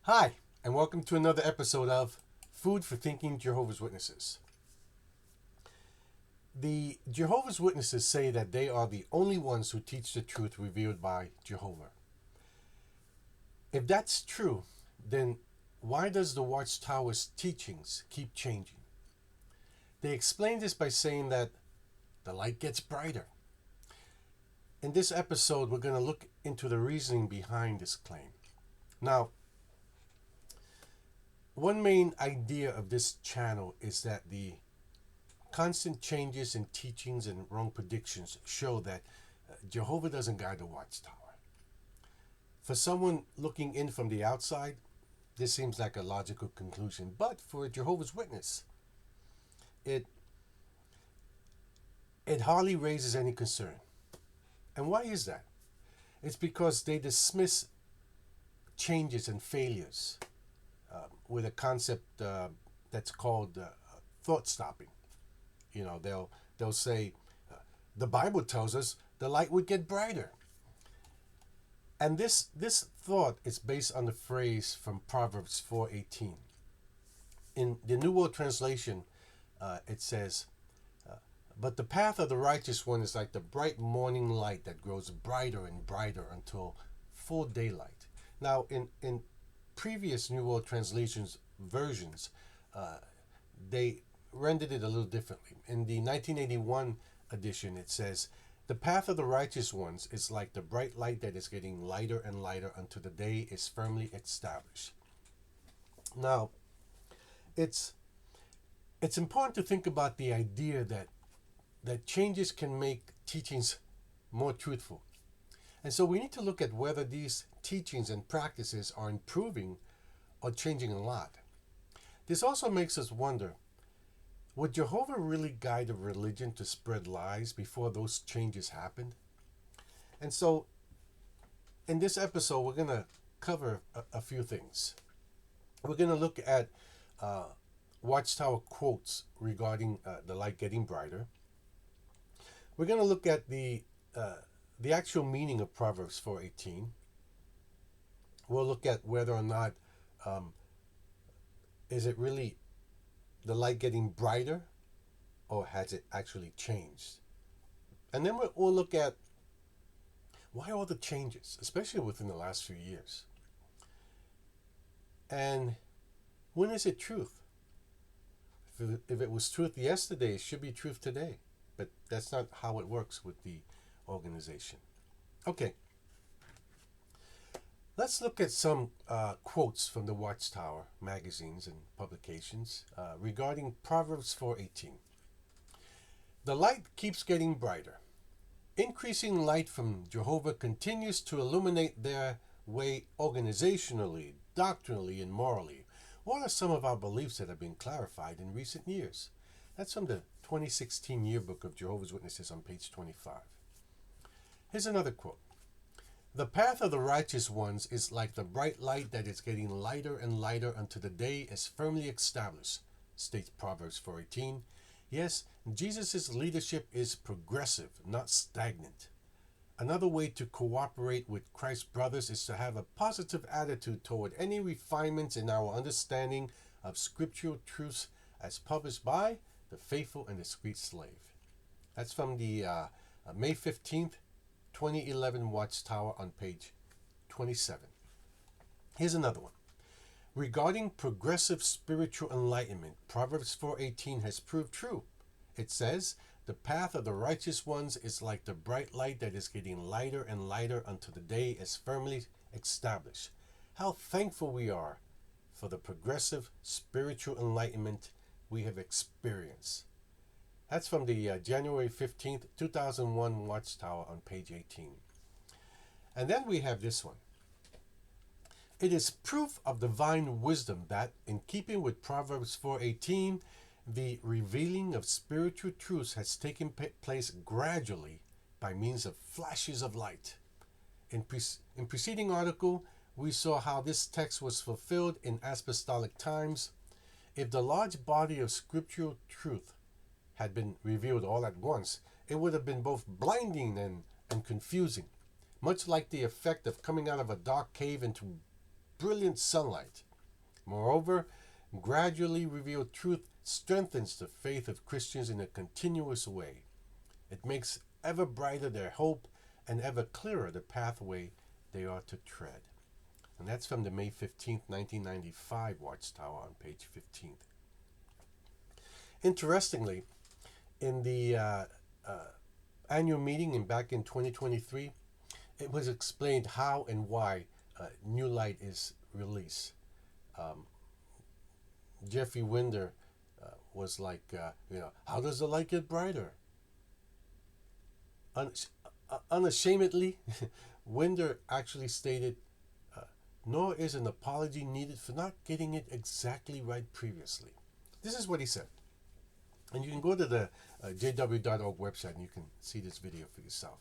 Hi, and welcome to another episode of Food for Thinking Jehovah's Witnesses. The Jehovah's Witnesses say that they are the only ones who teach the truth revealed by Jehovah. If that's true, then why does the Watchtower's teachings keep changing? They explain this by saying that the light gets brighter. In this episode, we're going to look into the reasoning behind this claim. Now, one main idea of this channel is that the constant changes in teachings and wrong predictions show that Jehovah doesn't guide the Watchtower. For someone looking in from the outside, this seems like a logical conclusion. But for a Jehovah's Witness, it hardly raises any concern. And why is that? It's because they dismiss changes and failures with a concept that's called thought stopping. You know, they'll say, the Bible tells us the light would get brighter. And this thought is based on the phrase from Proverbs 4:18. In the New World Translation, it says, but the path of the righteous one is like the bright morning light that grows brighter and brighter until full daylight. Now, in previous New World Translations versions, they rendered it a little differently. In the 1981 edition, it says, the path of the righteous ones is like the bright light that is getting lighter and lighter until the day is firmly established. Now, it's important to think about the idea that changes can make teachings more truthful. And so we need to look at whether these teachings and practices are improving or changing a lot. This also makes us wonder, would Jehovah really guide a religion to spread lies before those changes happened? And so in this episode, we're going to cover a few things. We're going to look at Watchtower quotes regarding the light getting brighter. We're going to look at the actual meaning of Proverbs 4:18. We'll look at whether or not is it really the light getting brighter, or has it actually changed? And then we'll look at why all the changes, especially within the last few years. And when is it truth? If it was truth yesterday, it should be truth today. But that's not how it works with the organization. Okay. Let's look at some quotes from the Watchtower magazines and publications regarding Proverbs 4:18. The light keeps getting brighter. Increasing light from Jehovah continues to illuminate their way organizationally, doctrinally, and morally. What are some of our beliefs that have been clarified in recent years? That's from the 2016 Yearbook of Jehovah's Witnesses on page 25. Here's another quote. The path of the righteous ones is like the bright light that is getting lighter and lighter until the day is firmly established, states Proverbs 4:18. Yes, Jesus' leadership is progressive, not stagnant. Another way to cooperate with Christ's brothers is to have a positive attitude toward any refinements in our understanding of scriptural truths as published by the faithful and discreet slave. That's from the May 15th, 2011 Watchtower on page 27. Here's another one. Regarding progressive spiritual enlightenment, Proverbs 4:18 has proved true. It says, the path of the righteous ones is like the bright light that is getting lighter and lighter until the day is firmly established. How thankful we are for the progressive spiritual enlightenment we have experienced. That's from the January 15th, 2001 Watchtower on page 18. And then we have this one. It is proof of divine wisdom that, in keeping with Proverbs 4:18, the revealing of spiritual truths has taken place gradually by means of flashes of light. In preceding article, we saw how this text was fulfilled in apostolic times. If the large body of scriptural truth had been revealed all at once, it would have been both blinding and confusing, much like the effect of coming out of a dark cave into brilliant sunlight. Moreover, gradually revealed truth strengthens the faith of Christians in a continuous way. It makes ever brighter their hope and ever clearer the pathway they are to tread. And that's from the May 15th, 1995 Watchtower on page 15. Interestingly, in the annual meeting back in 2023, it was explained how and why new light is released. Jeffrey Winder was like, how does the light get brighter? Unashamedly, Winder actually stated, nor is an apology needed for not getting it exactly right previously. This is what he said. And you can go to the jw.org website and you can see this video for yourself.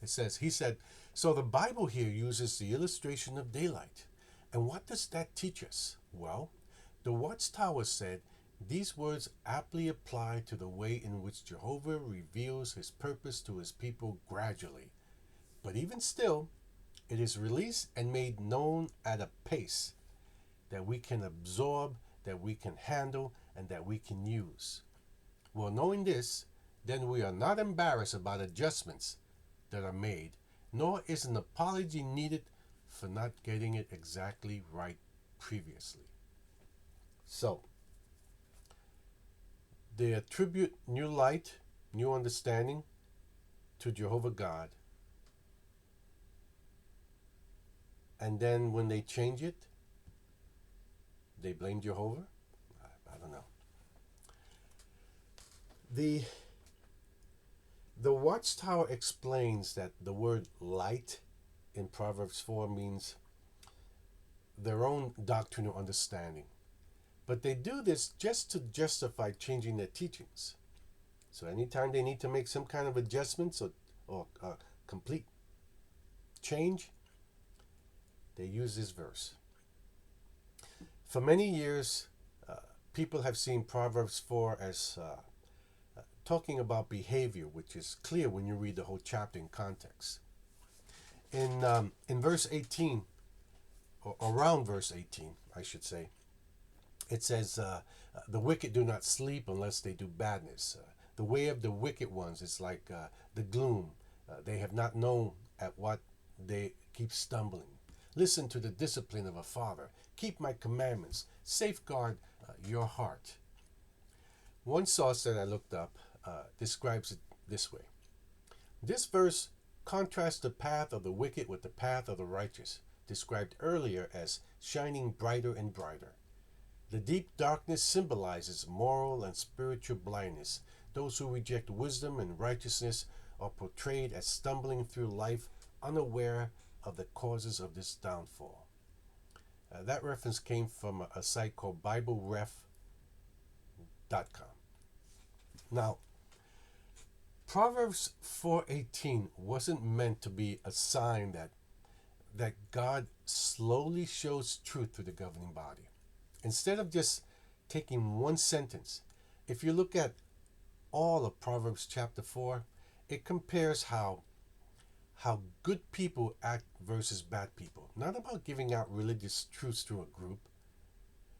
It says, he said, so the Bible here uses the illustration of daylight. And what does that teach us? Well, the Watchtower said, these words aptly apply to the way in which Jehovah reveals his purpose to his people gradually. But even still, it is released and made known at a pace that we can absorb, that we can handle, and that we can use. Well, knowing this, then we are not embarrassed about adjustments that are made, nor is an apology needed for not getting it exactly right previously. So, they attribute new light, new understanding to Jehovah God. And then when they change it, they blame Jehovah? I don't know. The Watchtower explains that the word light in Proverbs 4 means their own doctrinal understanding. But they do this just to justify changing their teachings. So anytime they need to make some kind of adjustments or complete change, they use this verse. For many years, people have seen Proverbs 4 as talking about behavior, which is clear when you read the whole chapter in context. In verse 18, or around verse 18, I should say, it says, the wicked do not sleep unless they do badness. The way of the wicked ones is like the gloom. They have not known at what they keep stumbling. Listen to the discipline of a father. Keep my commandments. Safeguard your heart. One source that I looked up describes it this way. This verse contrasts the path of the wicked with the path of the righteous, described earlier as shining brighter and brighter. The deep darkness symbolizes moral and spiritual blindness. Those who reject wisdom and righteousness are portrayed as stumbling through life unaware of the causes of this downfall. That reference came from a site called BibleRef.com. Now, Proverbs 4:18 wasn't meant to be a sign that God slowly shows truth to the governing body. Instead of just taking one sentence, if you look at all of Proverbs chapter 4, it compares how good people act versus bad people. Not about giving out religious truths to a group.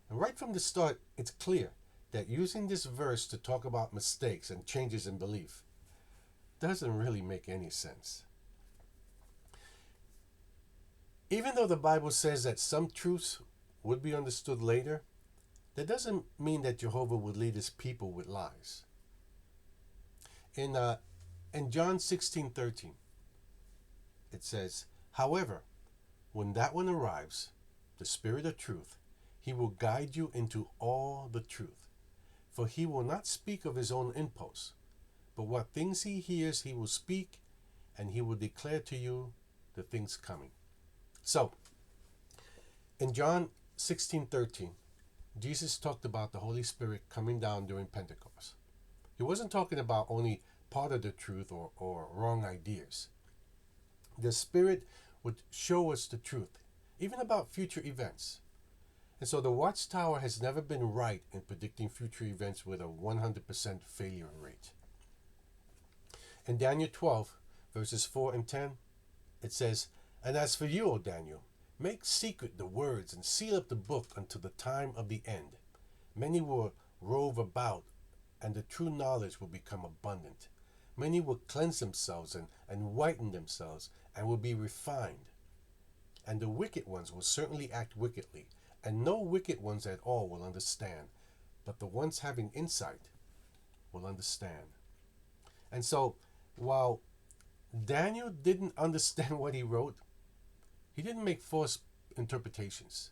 And right from the start, it's clear that using this verse to talk about mistakes and changes in belief doesn't really make any sense. Even though the Bible says that some truths would be understood later, that doesn't mean that Jehovah would lead his people with lies. In John 16:13, it says, however, when that one arrives, the Spirit of truth, he will guide you into all the truth. For he will not speak of his own impulse, but what things he hears he will speak, and he will declare to you the things coming. So, in John 16:13, Jesus talked about the Holy Spirit coming down during Pentecost. He wasn't talking about only part of the truth or wrong ideas. The Spirit would show us the truth, even about future events. And so the Watchtower has never been right in predicting future events with a 100% failure rate. In Daniel 12, verses 4 and 10, it says, and as for you, O Daniel, Make secret the words and seal up the book until the time of the end. Many will rove about, and the true knowledge will become abundant. Many will cleanse themselves and whiten themselves, and will be refined. And the wicked ones will certainly act wickedly, and no wicked ones at all will understand, but the ones having insight will understand. And so, while Daniel didn't understand what he wrote, he didn't make false interpretations.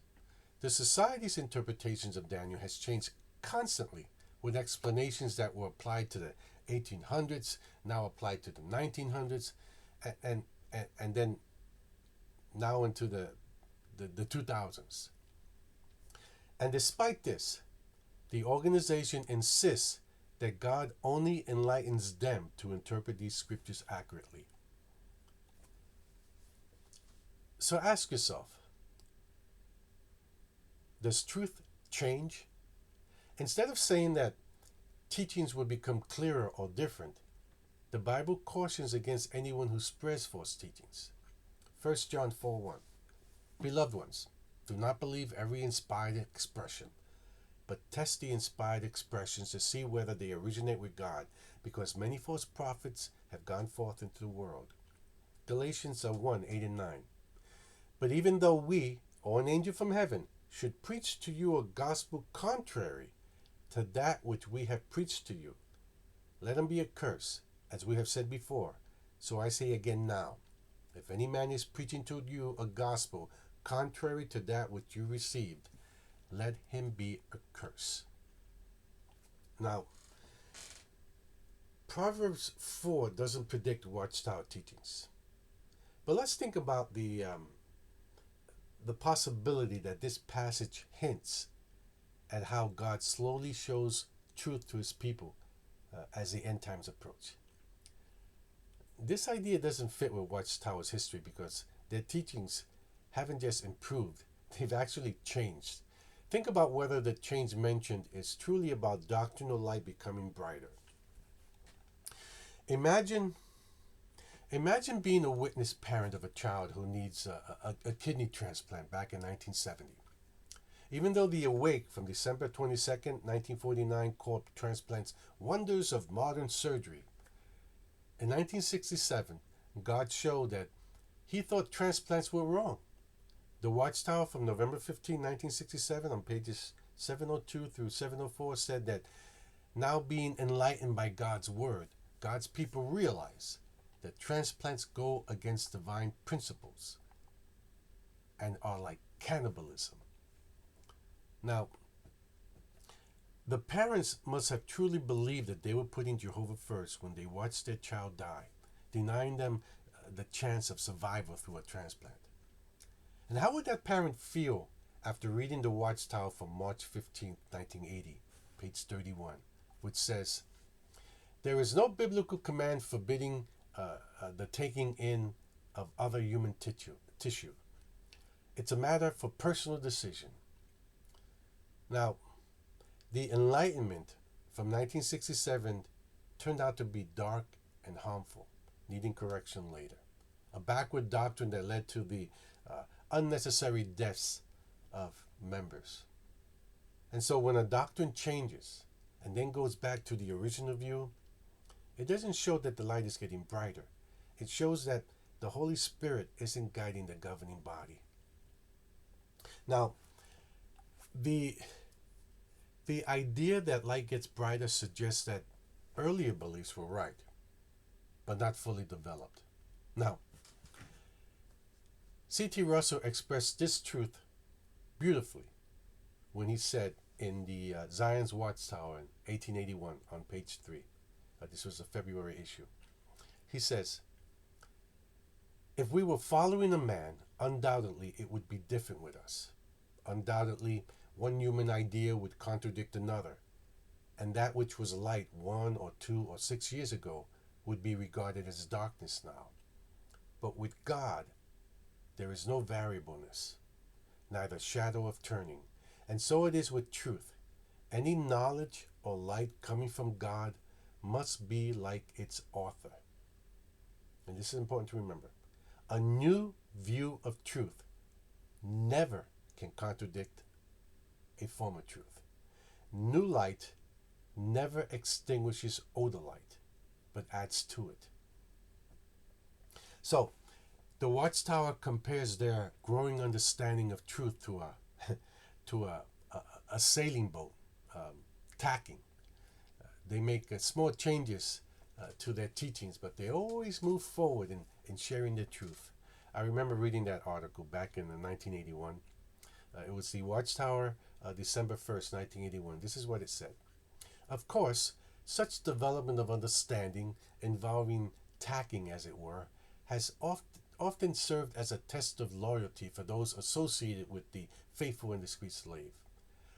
The society's interpretations of Daniel has changed constantly, with explanations that were applied to the 1800s, now applied to the 1900s, and then now into the 2000s. And despite this, the organization insists that God only enlightens them to interpret these scriptures accurately. So ask yourself, does truth change? Instead of saying that teachings will become clearer or different, the Bible cautions against anyone who spreads false teachings. 1 John 4:1. Beloved ones, do not believe every inspired expression, but test the inspired expressions to see whether they originate with God, because many false prophets have gone forth into the world. Galatians 1:8 and 9. But even though we, or an angel from heaven, should preach to you a gospel contrary to that which we have preached to you, let him be accursed, as we have said before. So I say again now, if any man is preaching to you a gospel contrary to that which you received, let him be accursed. Now, Proverbs 4 doesn't predict Watchtower teachings. But let's think about the possibility that this passage hints at how God slowly shows truth to his people as the end times approach. This idea doesn't fit with Watchtower's history because their teachings haven't just improved, they've actually changed. Think about whether the change mentioned is truly about doctrinal light becoming brighter. Imagine being a witness parent of a child who needs a kidney transplant back in 1970. Even though the Awake from December 22nd, 1949 called transplants wonders of modern surgery, in 1967, God showed that he thought transplants were wrong. The Watchtower from November 15, 1967, on pages 702 through 704 said that now being enlightened by God's word, God's people realize that transplants go against divine principles and are like cannibalism. Now, the parents must have truly believed that they were putting Jehovah first when they watched their child die, denying them the chance of survival through a transplant. And how would that parent feel after reading the Watchtower from March 15, 1980, page 31, which says, there is no biblical command forbidding the taking in of other human tissue. It's a matter for personal decision. Now, the Enlightenment from 1967 turned out to be dark and harmful, needing correction later. A backward doctrine that led to the unnecessary deaths of members. And so when a doctrine changes and then goes back to the original view, it doesn't show that the light is getting brighter. It shows that the Holy Spirit isn't guiding the governing body. Now, the idea that light gets brighter suggests that earlier beliefs were right, but not fully developed. Now, C.T. Russell expressed this truth beautifully when he said in the Zion's Watchtower in 1881 on page 3, this was a February issue, he says, if we were following a man, undoubtedly it would be different with us. Undoubtedly, one human idea would contradict another, and that which was light 1 or 2 or 6 years ago would be regarded as darkness now. But with God, there is no variableness, neither shadow of turning. And so it is with truth. Any knowledge or light coming from God must be like its author. And this is important to remember. A new view of truth never can contradict a former truth. New light never extinguishes older light, but adds to it. So, the Watchtower compares their growing understanding of truth to a sailing boat tacking. They make small changes to their teachings, but they always move forward in sharing the truth. I remember reading that article back in 1981. It was the Watchtower, December 1st, 1981. This is what it said. Of course, such development of understanding involving tacking, as it were, has often served as a test of loyalty for those associated with the faithful and discreet slave.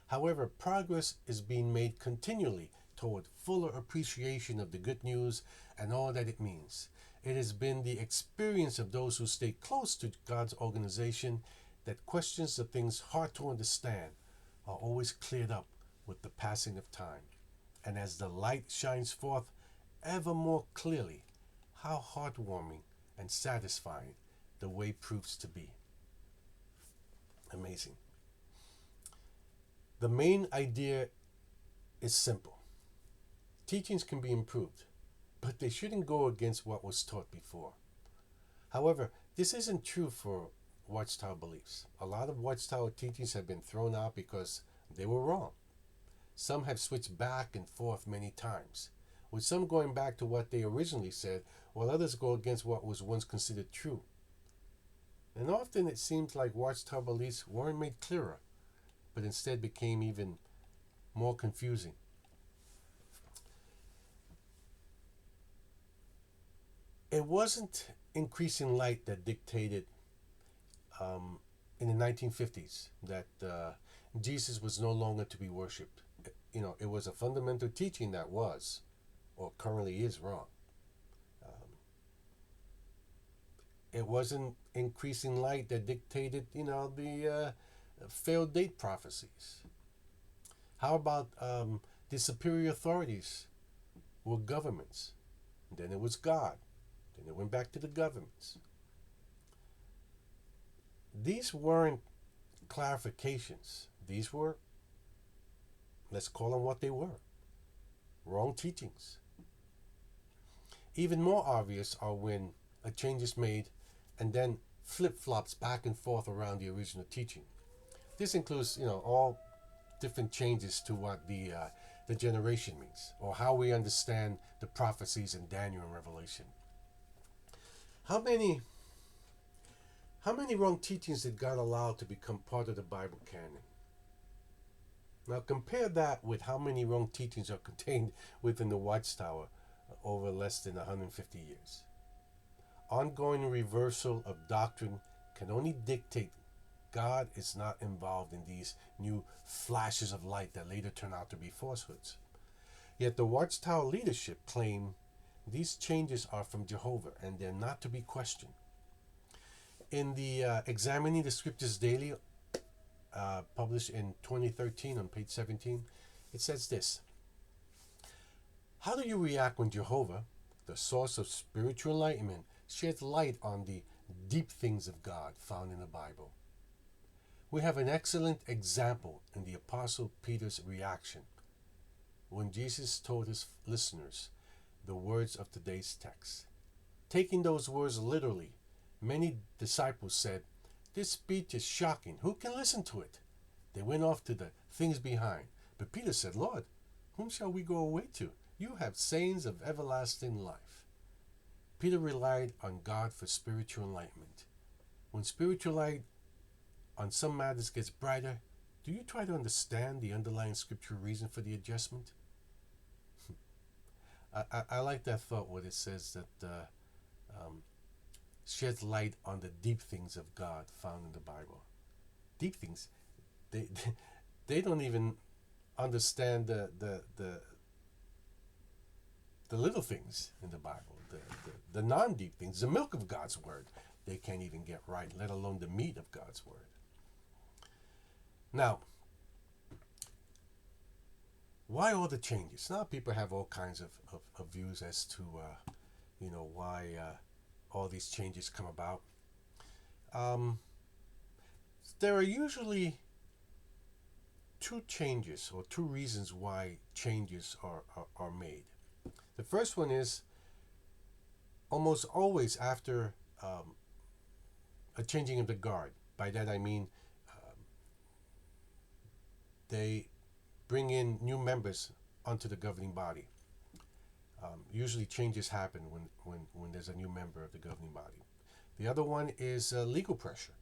However, progress is being made continually toward fuller appreciation of the good news and all that it means. It has been the experience of those who stay close to God's organization that questions of things hard to understand are always cleared up with the passing of time. And as the light shines forth ever more clearly, how heartwarming and satisfying the way proves to be. Amazing. The main idea is simple. Teachings can be improved, but they shouldn't go against what was taught before. However, this isn't true for Watchtower beliefs. A lot of Watchtower teachings have been thrown out because they were wrong. Some have switched back and forth many times, with some going back to what they originally said, while others go against what was once considered true. And often it seems like Watchtower beliefs weren't made clearer, but instead became even more confusing. It wasn't increasing light that dictated in the 1950s that Jesus was no longer to be worshipped. It was a fundamental teaching that was, or currently is, wrong. It wasn't increasing light that dictated, the failed date prophecies. How about the superior authorities were governments? Then it was God. Then it went back to the governments. These weren't clarifications. These were, let's call them what they were, wrong teachings. Even more obvious are when a change is made and then flip-flops back and forth around the original teaching. This includes, all different changes to what the generation means, or how we understand the prophecies in Daniel and Revelation. How many wrong teachings did God allow to become part of the Bible canon? Now compare that with how many wrong teachings are contained within the Watchtower over less than 150 years. Ongoing reversal of doctrine can only dictate God is not involved in these new flashes of light that later turn out to be falsehoods. Yet the Watchtower leadership claim these changes are from Jehovah and they're not to be questioned. In the Examining the Scriptures Daily, published in 2013 on page 17, it says this: how do you react when Jehovah, the source of spiritual enlightenment, sheds light on the deep things of God found in the Bible? We have an excellent example in the Apostle Peter's reaction when Jesus told his listeners the words of today's text. Taking those words literally, many disciples said, "This speech is shocking. Who can listen to it?" They went off to the things behind. But Peter said, "Lord, whom shall we go away to? You have sayings of everlasting life." Peter relied on God for spiritual enlightenment. When spiritual light on some matters gets brighter, do you try to understand the underlying scriptural reason for the adjustment? I like that thought when it says that sheds light on the deep things of God found in the Bible. Deep things, they don't even understand the little things in the Bible, the non-deep things, the milk of God's word. They can't even get right, let alone the meat of God's word. Now, why all the changes? Now people have all kinds of views as to why all these changes come about. there are usually two changes or two reasons why changes are made. The first one is almost always after a changing of the guard. By that I mean they bring in new members onto the governing body. Usually changes happen when there's a new member of the governing body. The other one is legal pressure.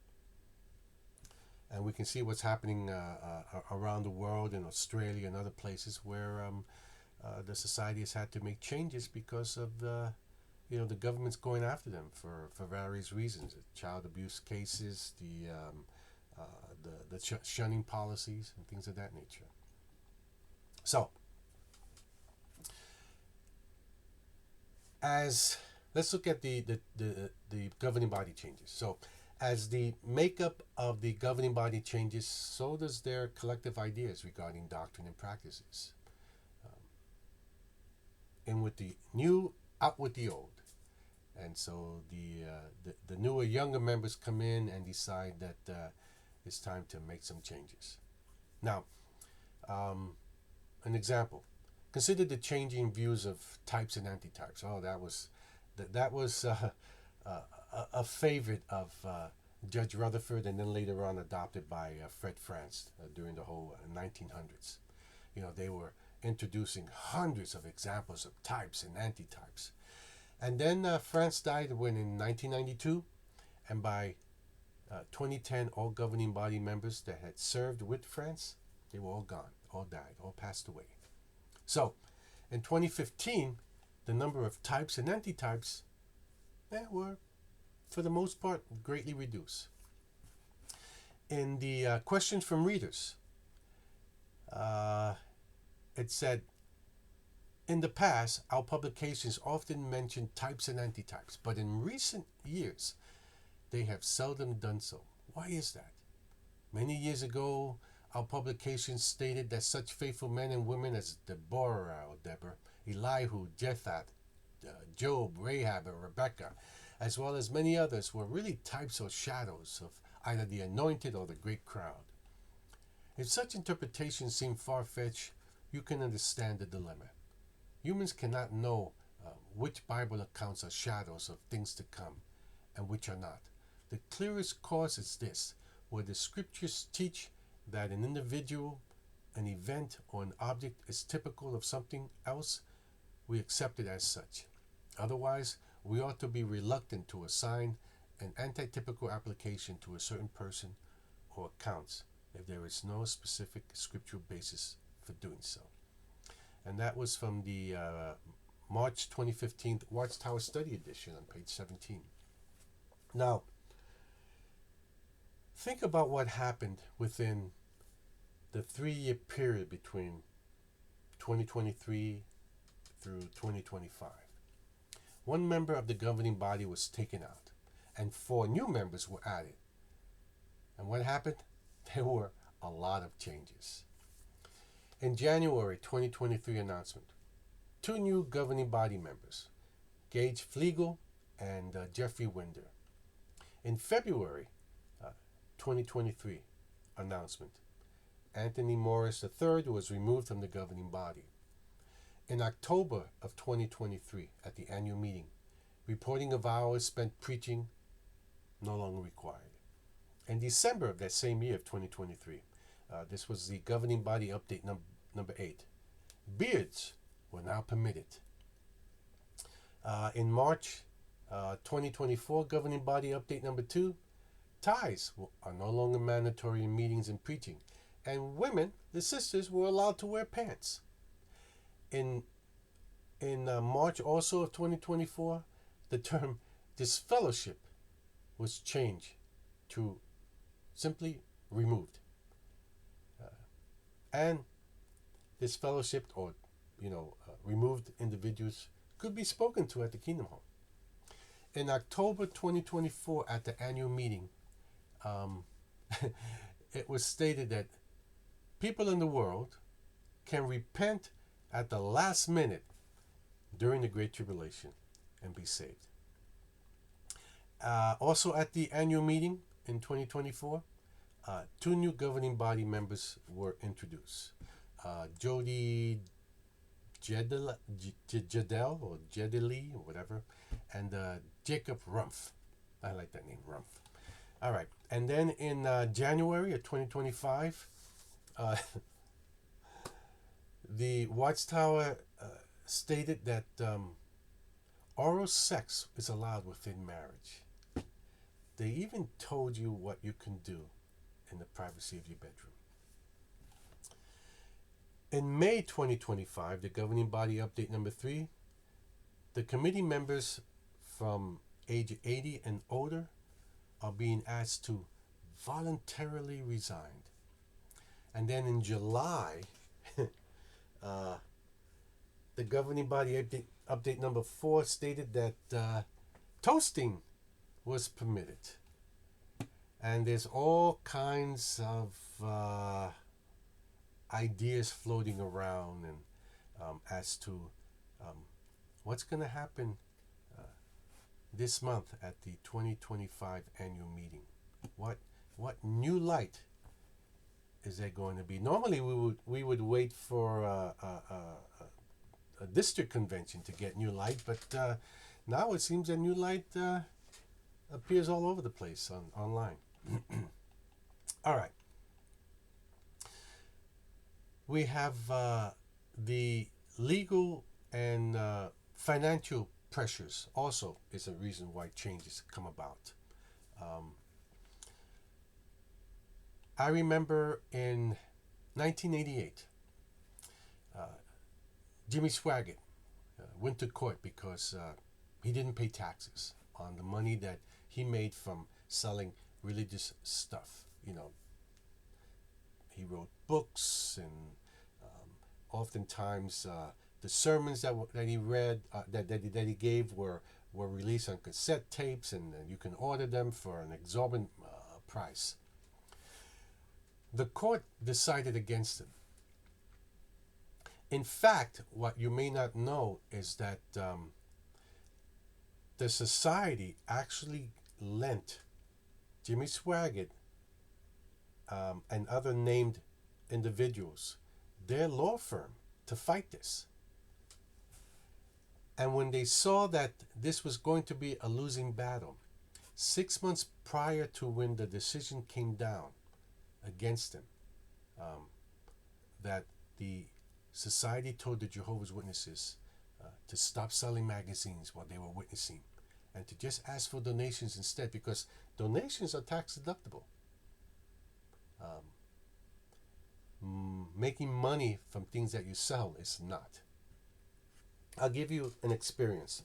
And we can see what's happening around the world, in Australia and other places where the society has had to make changes because of the government's going after them for various reasons. Child abuse cases, the shunning policies and things of that nature. So, let's look at the governing body changes. So, as the makeup of the governing body changes, so does their collective ideas regarding doctrine and practices. In with the new, out with the old. And so the newer, younger members come in and decide that it's time to make some changes. Now, an example. Consider the changing views of types and antitypes. Oh, that was a favorite of Judge Rutherford, and then later on adopted by Fred France during the whole 1900s. They were introducing hundreds of examples of types and antitypes. And then France died in 1992, and by 2010, all governing body members that had served with France, they were all gone, all died, all passed away. So, in 2015, the number of types and antitypes were, for the most part, greatly reduced. In the questions from readers, it said, in the past, our publications often mentioned types and antitypes, but in recent years, they have seldom done so. Why is that? Many years ago, our publications stated that such faithful men and women as Deborah, Elihu, Jephthah, Job, Rahab, and Rebecca, as well as many others, were really types or shadows of either the anointed or the great crowd. If such interpretations seem far-fetched, you can understand the dilemma. Humans cannot know which Bible accounts are shadows of things to come and which are not. The clearest cause is this: where the scriptures teach that an individual, an event, or an object is typical of something else, we accept it as such. Otherwise, we ought to be reluctant to assign an antitypical application to a certain person or accounts if there is no specific scriptural basis for doing so. And that was from the March 2015 Watchtower Study Edition on page 17. Now, think about what happened within the 3-year period between 2023 through 2025. One member of the governing body was taken out, and 4 new members were added. And what happened? There were a lot of changes. In January 2023 announcement, 2 new governing body members, Gage Flegel and Jeffrey Winder. In February 2023 announcement, Anthony Morris III was removed from the governing body. In October of 2023, at the annual meeting, reporting of hours spent preaching no longer required. In December of that same year of 2023, this was the governing body update number 8. Beards were now permitted. In March 2024, governing body update number 2, ties are no longer mandatory in meetings and preaching, and women, the sisters, were allowed to wear pants. In March also of 2024, the term disfellowship was changed to simply removed. And disfellowshipped or removed individuals could be spoken to at the Kingdom Home. In October 2024 at the annual meeting, it was stated that people in the world can repent at the last minute during the Great Tribulation and be saved. Also at the annual meeting in 2024, two new governing body members were introduced. Jody Jedel or Jedeli or whatever, and Jacob Rumpf. I like that name, Rumpf. All right, and then in January of 2025, the Watchtower stated that oral sex is allowed within marriage. They even told you what you can do in the privacy of your bedroom. In May 2025, the governing body update number 3, the committee members from age 80 and older are being asked to voluntarily resign. And then in July, the governing body update number 4 stated that toasting was permitted. And there's all kinds of ideas floating around and as to what's going to happen this month at the 2025 annual meeting. What new light is there going to be? Normally we would wait for a district convention to get new light, but now it seems that new light appears all over the place online. All right. We have the legal and financial pressures also is a reason why changes come about. I remember in 1988, Jimmy Swaggart went to court because he didn't pay taxes on the money that he made from selling religious stuff. You know, he wrote books, and oftentimes the sermons that he read, that he gave were released on cassette tapes, and you can order them for an exorbitant price. The court decided against him. In fact, what you may not know is that the society actually lent Jimmy Swaggart and other named individuals their law firm to fight this. And when they saw that this was going to be a losing battle, 6 months prior to when the decision came down against him, that the society told the Jehovah's Witnesses to stop selling magazines while they were witnessing and to just ask for donations instead, because donations are tax deductible. Making money from things that you sell is not. I'll give you an experience.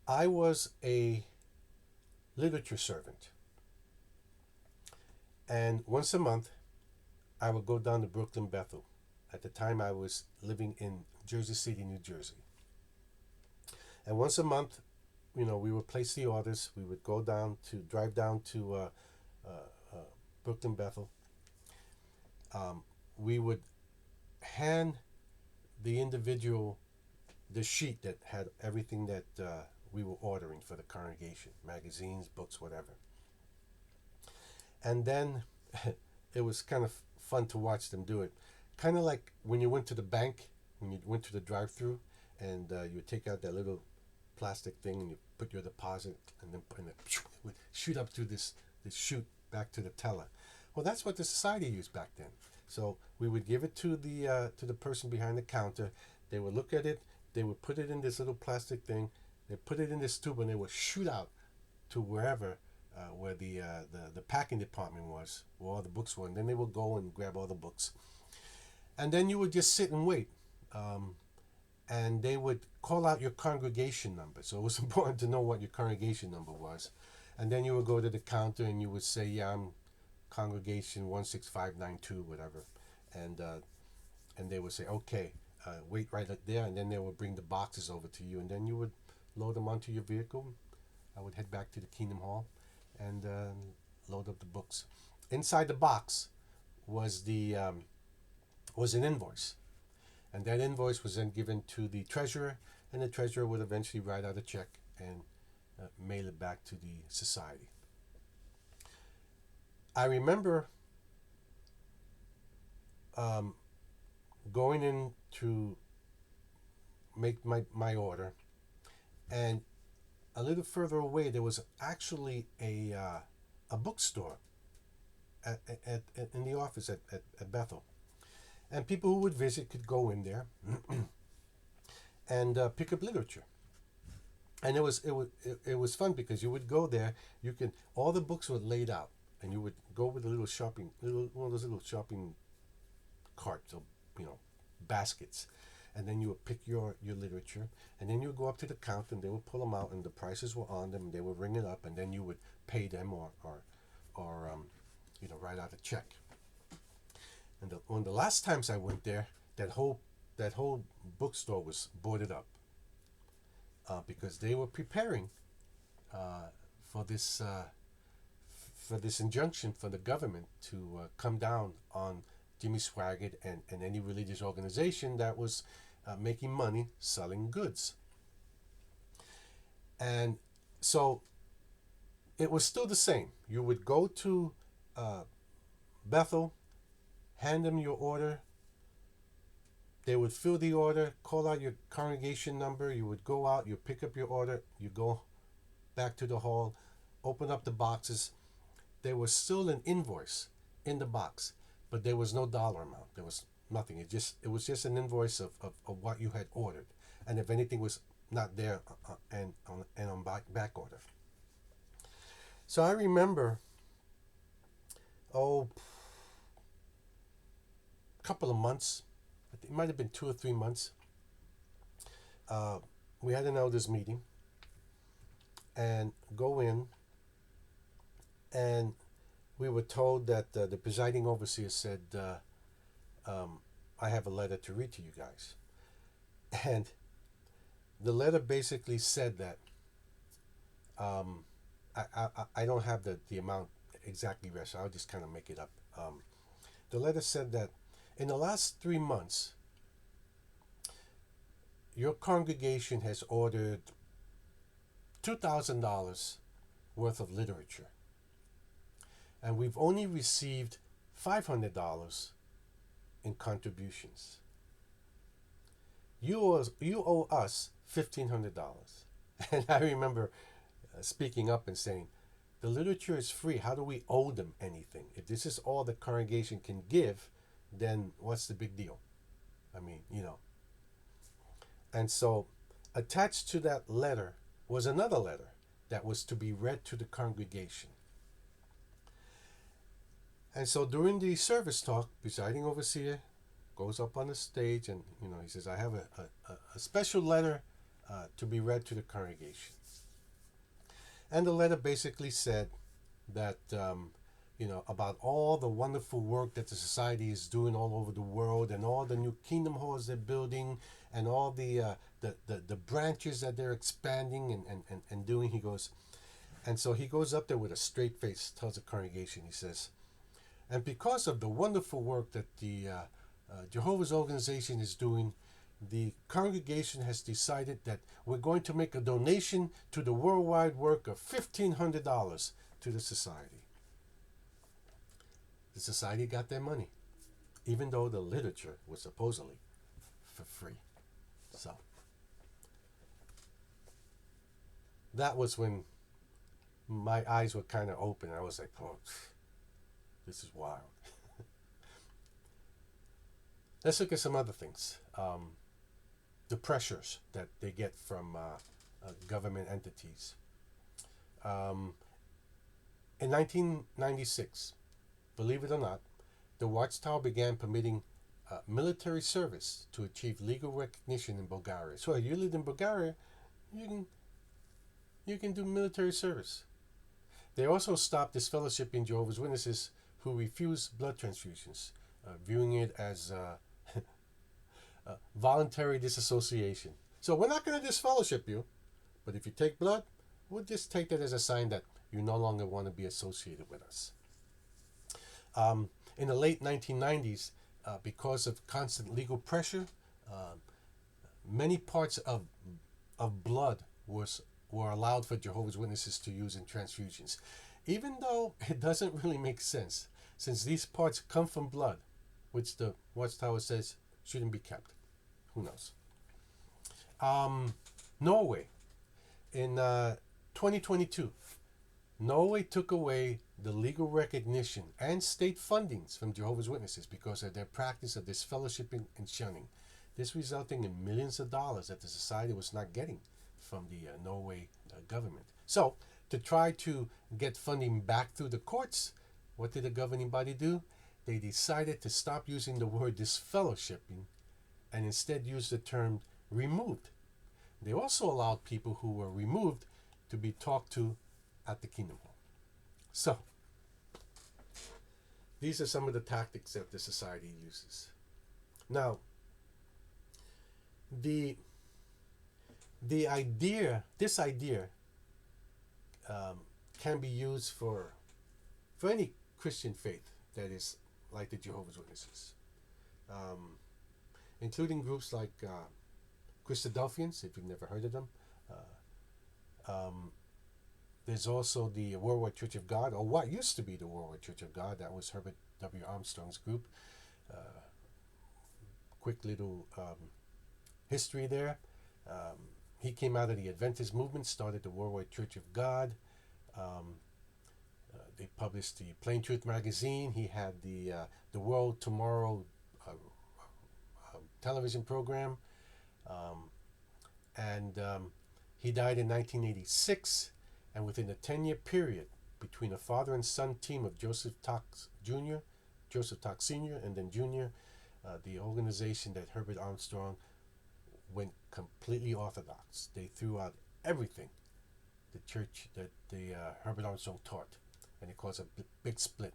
I was a literature servant, and once a month I would go down to Brooklyn Bethel. At the time I was living in Jersey City, New Jersey. And once a month, we would place the orders. We would drive down to Brooklyn Bethel. We would hand the individual the sheet that had everything that we were ordering for the congregation, magazines, books, whatever. And then it was kind of fun to watch them do it. Kind of like when you went to the bank, when you went to the drive-through, and you would take out that little plastic thing and you put your deposit, and then it would shoot up through this chute back to the teller. Well, that's what the society used back then. So we would give it to the person behind the counter. They would look at it. They would put it in this little plastic thing. They put it in this tube, and they would shoot out to wherever where the packing department was, where all the books were. And then they would go and grab all the books. And then you would just sit and wait. And they would call out your congregation number. So it was important to know what your congregation number was. And then you would go to the counter and you would say, yeah, I'm congregation 16592, whatever. And they would say, okay, wait right there. And then they would bring the boxes over to you. And then you would load them onto your vehicle. I would head back to the Kingdom Hall and load up the books. Inside the box was an invoice. And that invoice was then given to the treasurer, and the treasurer would eventually write out a check and mail it back to the society. I remember um, going in to make my order, and a little further away there was actually a bookstore in the office at Bethel, and people who would visit could go in there and pick up literature. And it was fun because you would go there. You can all the books were laid out, and you would go with a little one of those little shopping carts or baskets, and then you would pick your literature, and then you would go up to the counter, and they would pull them out, and the prices were on them, and they would ring it up, and then you would pay them or write out a check. And one of the last times I went there, that whole bookstore was boarded up because they were preparing uh, for this injunction for the government to come down on Jimmy Swaggart and any religious organization that was making money selling goods. And so it was still the same. You would go to Bethel, hand them your order. They would fill the order, call out your congregation number. You would go out, you pick up your order, you go back to the hall, open up the boxes. There was still an invoice in the box, but there was no dollar amount. There was nothing. It was just an invoice of what you had ordered, and if anything was not there and on back order. So I remember, a couple of months. It might have been 2 or 3 months. We had an elders meeting and go in, and we were told that the presiding overseer said, I have a letter to read to you guys. And the letter basically said that I don't have the amount exactly read, so I'll just kind of make it up. The letter said that in the last 3 months, your congregation has ordered $2,000 worth of literature, and we've only received $500 in contributions. You owe us $1,500. And I remember speaking up and saying, the literature is free. How do we owe them anything? If this is all the congregation can give, then what's the big deal? I mean, And so attached to that letter was another letter that was to be read to the congregation. And so during the service talk, presiding overseer goes up on the stage and, he says, I have a special letter to be read to the congregation. And the letter basically said that, about all the wonderful work that the society is doing all over the world, and all the new kingdom halls they're building, and all the branches that they're expanding and doing. He goes, and so he goes up there with a straight face, tells the congregation, he says, and because of the wonderful work that the Jehovah's organization is doing, the congregation has decided that we're going to make a donation to the worldwide work of $1,500 to the society. The society got their money, even though the literature was supposedly for free. So that was when my eyes were kind of open. I was like, oh, this is wild. Let's look at some other things. The pressures that they get from government entities. In 1996, believe it or not, the Watchtower began permitting military service to achieve legal recognition in Bulgaria. So if you live in Bulgaria, you can do military service. They also stopped disfellowshipping Jehovah's Witnesses who refuse blood transfusions, viewing it as voluntary disassociation. So we're not going to disfellowship you, but if you take blood, we'll just take that as a sign that you no longer want to be associated with us. In the late 1990s, because of constant legal pressure, many parts of blood were allowed for Jehovah's Witnesses to use in transfusions. even though it doesn't really make sense, since these parts come from blood, which the Watchtower says shouldn't be kept. Who knows? Norway. In 2022, Norway took away the legal recognition and state fundings from Jehovah's Witnesses because of their practice of disfellowshipping and shunning. This resulting in millions of dollars that the society was not getting from the Norway government. So, to try to get funding back through the courts, what did the governing body do? They decided to stop using the word disfellowshipping and instead use the term removed. They also allowed people who were removed to be talked to at the Kingdom Hall. So, these are some of the tactics that the society uses. Now, this idea can be used for any Christian faith that is like the Jehovah's Witnesses, including groups like Christadelphians, if you've never heard of them. There's also the Worldwide Church of God, or what used to be the Worldwide Church of God. That was Herbert W. Armstrong's group. Quick little history there. He came out of the Adventist movement, started the Worldwide Church of God. They published the Plain Truth magazine. He had the World Tomorrow television program. He died in 1986, and within a 10-year period between a father and son team of Joseph Tox Sr., and then Jr., the organization that Herbert Armstrong went completely orthodox. They threw out everything the church that the Herbert Armstrong taught, and it caused a big split.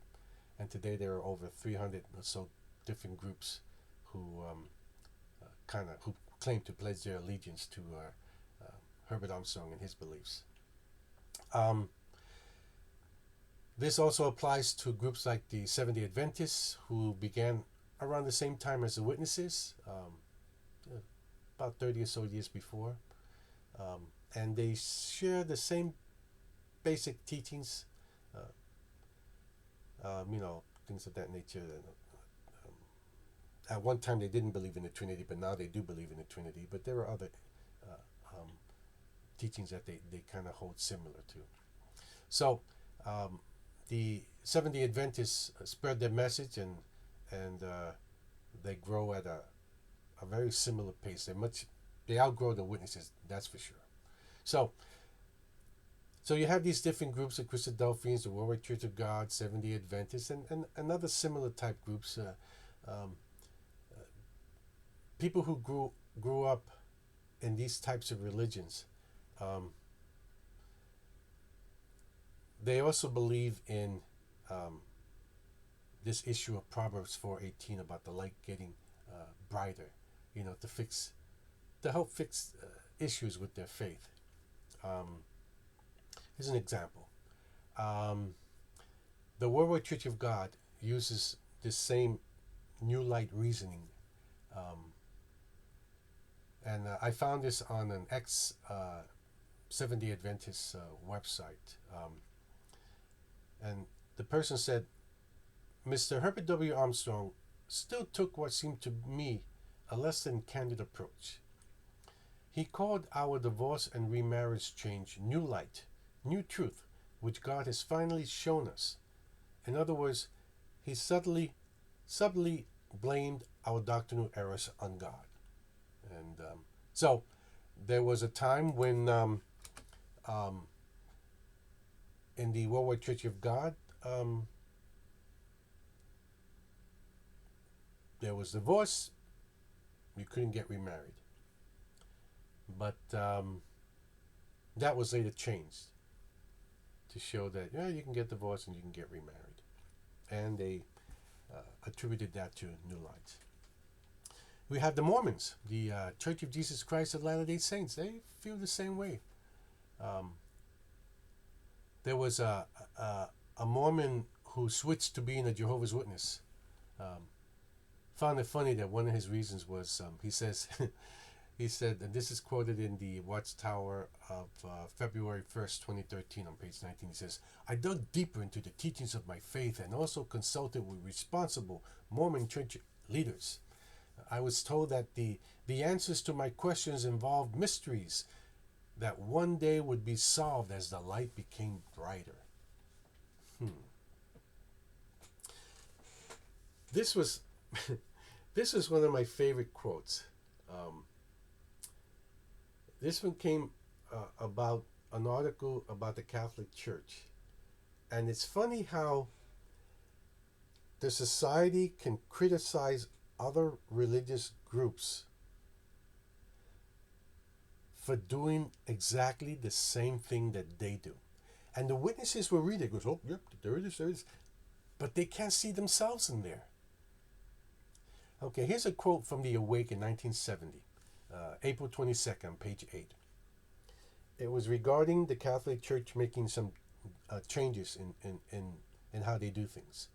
And today there are over 300 or so different groups who who claim to pledge their allegiance to Herbert Armstrong and his beliefs. This also applies to groups like the Seventh-day Adventists, who began around the same time as the Witnesses, about 30 or so years before. And they share the same basic teachings, things of that nature. At one time they didn't believe in the Trinity, but now they do believe in the Trinity. But there are other teachings that they kind of hold similar to. So the Seventh-day Adventists spread their message, and they grow at a very similar pace. They outgrow the Witnesses, that's for sure. So you have these different groups, the Christadelphians, the Worldwide Church of God, Seventh-day Adventists, and other similar type groups. People who grew up in these types of religions, they also believe in this issue of Proverbs 4:18 about the light getting brighter, to help fix issues with their faith. Here's an example. The Worldwide Church of God uses this same new light reasoning. And I found this on an ex-Seventh-day Adventist website. And the person said, Mr. Herbert W. Armstrong still took what seemed to me a less than candid approach. He called our divorce and remarriage change new light, new truth, which God has finally shown us. In other words, he subtly blamed our doctrinal errors on God. And so there was a time when in the Worldwide Church of God, there was divorce. You couldn't get remarried. But that was later changed to show that you can get divorced and you can get remarried. And they attributed that to New Light. We have the Mormons, the Church of Jesus Christ of Latter-day Saints. They feel the same way. There was a Mormon who switched to being a Jehovah's Witness. Found it funny that one of his reasons was, he says, He said, and this is quoted in the Watchtower of February 1st, 2013, on page 19. He says, I dug deeper into the teachings of my faith and also consulted with responsible Mormon church leaders. I was told that the answers to my questions involved mysteries that one day would be solved as the light became brighter. This was this was one of my favorite quotes. This one came about an article about the Catholic Church. And it's funny how the society can criticize other religious groups for doing exactly the same thing that they do. And the witnesses will read it, goes, oh, yep, there it is. But they can't see themselves in there. Okay, here's a quote from the Awake in 1970, April 22nd, page 8. It was regarding the Catholic Church making some changes in how they do things.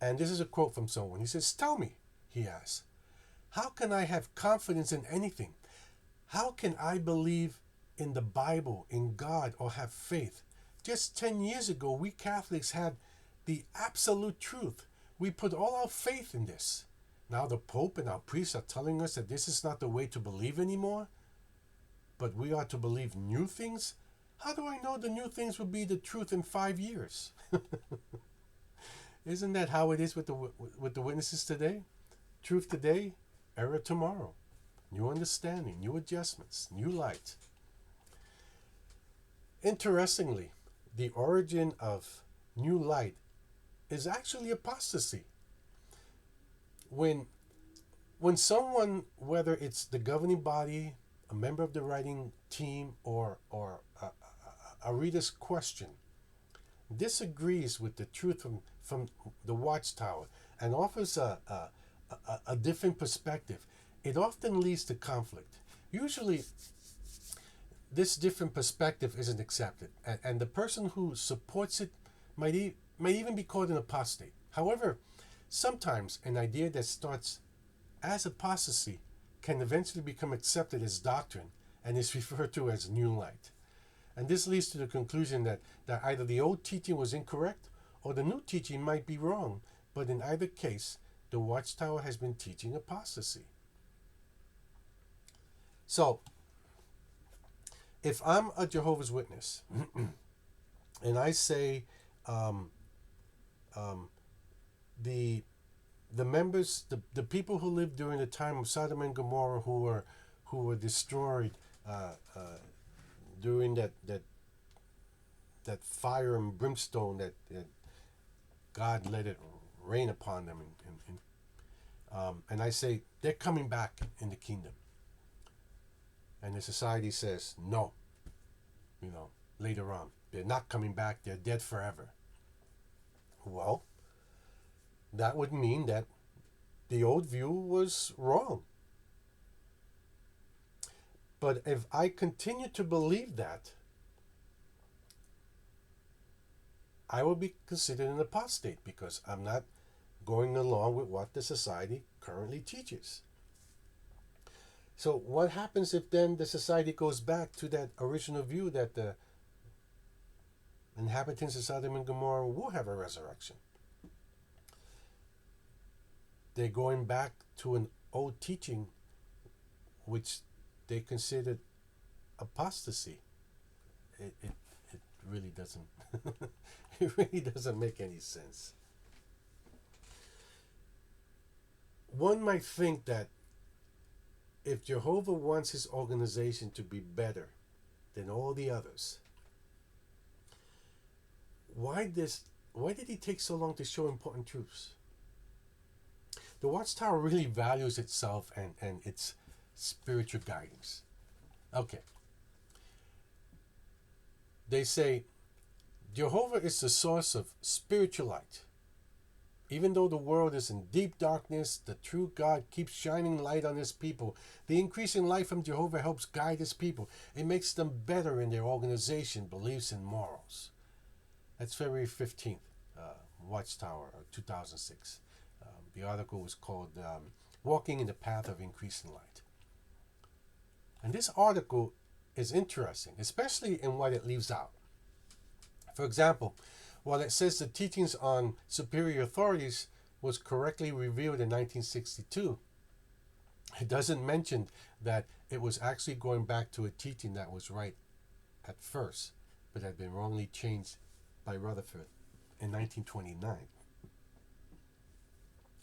And this is a quote from someone. He says, tell me, he asks, how can I have confidence in anything? How can I believe in the Bible, in God, or have faith? Just 10 years ago, we Catholics had the absolute truth. We put all our faith in this. Now the Pope and our priests are telling us that this is not the way to believe anymore, but we are to believe new things? How do I know the new things will be the truth in 5 years? Isn't that how it is with the witnesses today? Truth today, error tomorrow. New understanding, new adjustments, new light. Interestingly, the origin of new light is actually apostasy. When someone, whether it's the governing body, a member of the writing team, or a reader's question, disagrees with the truth from the Watchtower and offers a different perspective, it often leads to conflict. Usually, this different perspective isn't accepted, and the person who supports it might even be called an apostate. However, sometimes an idea that starts as apostasy can eventually become accepted as doctrine and is referred to as new light. And this leads to the conclusion that either the old teaching was incorrect or the new teaching might be wrong, but in either case, the Watchtower has been teaching apostasy. So, if I'm a Jehovah's Witness and I say the members, the people who lived during the time of Sodom and Gomorrah who were destroyed during that fire and brimstone that God let it rain upon them, and I say they're coming back in the kingdom, and the society says no, later on they're not coming back, they're dead forever. Well, that would mean that the old view was wrong. But if I continue to believe that, I will be considered an apostate because I'm not going along with what the society currently teaches. So what happens if then the society goes back to that original view that the inhabitants of Sodom and Gomorrah will have a resurrection? They're going back to an old teaching which they considered apostasy. It really doesn't it really doesn't make any sense. One might think that if Jehovah wants his organization to be better than all the others, why did he take so long to show important truths? The Watchtower really values itself and its spiritual guidance. Okay. They say Jehovah is the source of spiritual light. Even though the world is in deep darkness, the true God keeps shining light on his people. The increasing light from Jehovah helps guide his people. It makes them better in their organization, beliefs, and morals. That's February 15th, Watchtower, 2006. The article was called Walking in the Path of Increasing Light. And this article is interesting, especially in what it leaves out. For example, while it says the teachings on superior authorities was correctly revealed in 1962, it doesn't mention that it was actually going back to a teaching that was right at first, but had been wrongly changed by Rutherford in 1929.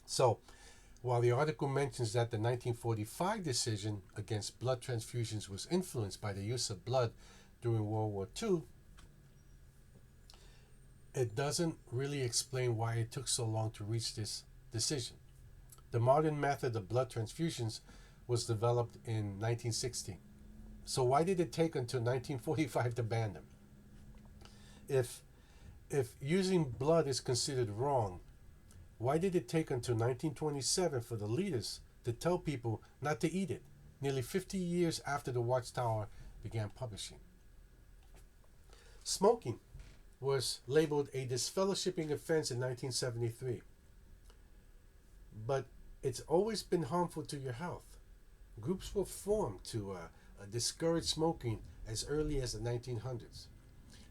So, while the article mentions that the 1945 decision against blood transfusions was influenced by the use of blood during World War II, it doesn't really explain why it took so long to reach this decision. The modern method of blood transfusions was developed in 1960. So why did it take until 1945 to ban them? If using blood is considered wrong, why did it take until 1927 for the leaders to tell people not to eat it, nearly 50 years after the Watchtower began publishing? Smoking was labeled a disfellowshipping offense in 1973, but it's always been harmful to your health. Groups were formed to discourage smoking as early as the 1900s.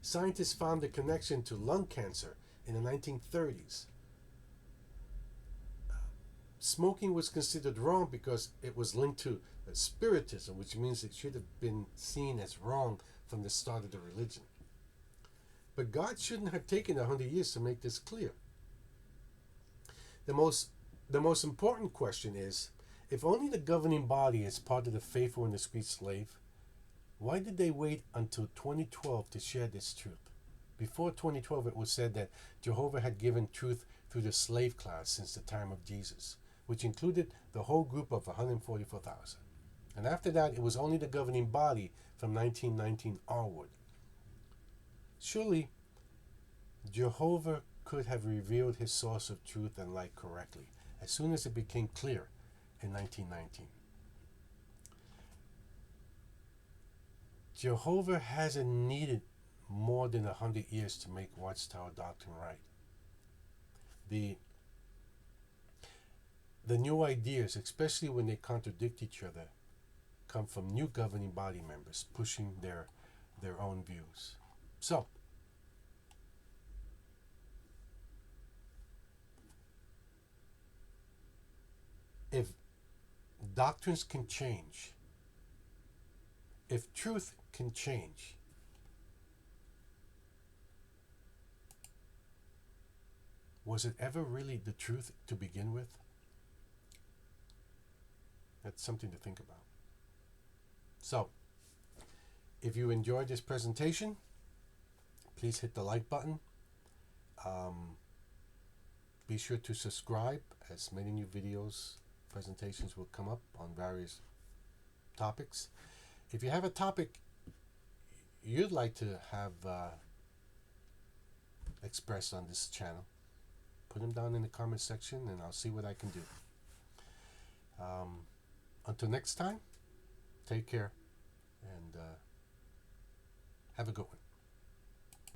Scientists found a connection to lung cancer in the 1930s. Smoking was considered wrong because it was linked to spiritism, which means it should have been seen as wrong from the start of the religion. But God shouldn't have taken 100 years to make this clear. The most important question is, if only the governing body is part of the faithful and discreet slave, why did they wait until 2012 to share this truth? Before 2012, it was said that Jehovah had given truth through the slave class since the time of Jesus, which included the whole group of 144,000. And after that, it was only the governing body from 1919 onward. Surely, Jehovah could have revealed his source of truth and light correctly as soon as it became clear in 1919. Jehovah hasn't needed more than 100 years to make Watchtower doctrine right. The new ideas, especially when they contradict each other, come from new governing body members pushing their own views. So, if doctrines can change, if truth can change, was it ever really the truth to begin with? That's something to think about. So, if you enjoyed this presentation, please hit the like button. Be sure to subscribe, as many new videos, presentations will come up on various topics. If you have a topic you'd like to have expressed on this channel, put them down in the comment section and I'll see what I can do. Until next time, take care and have a good one.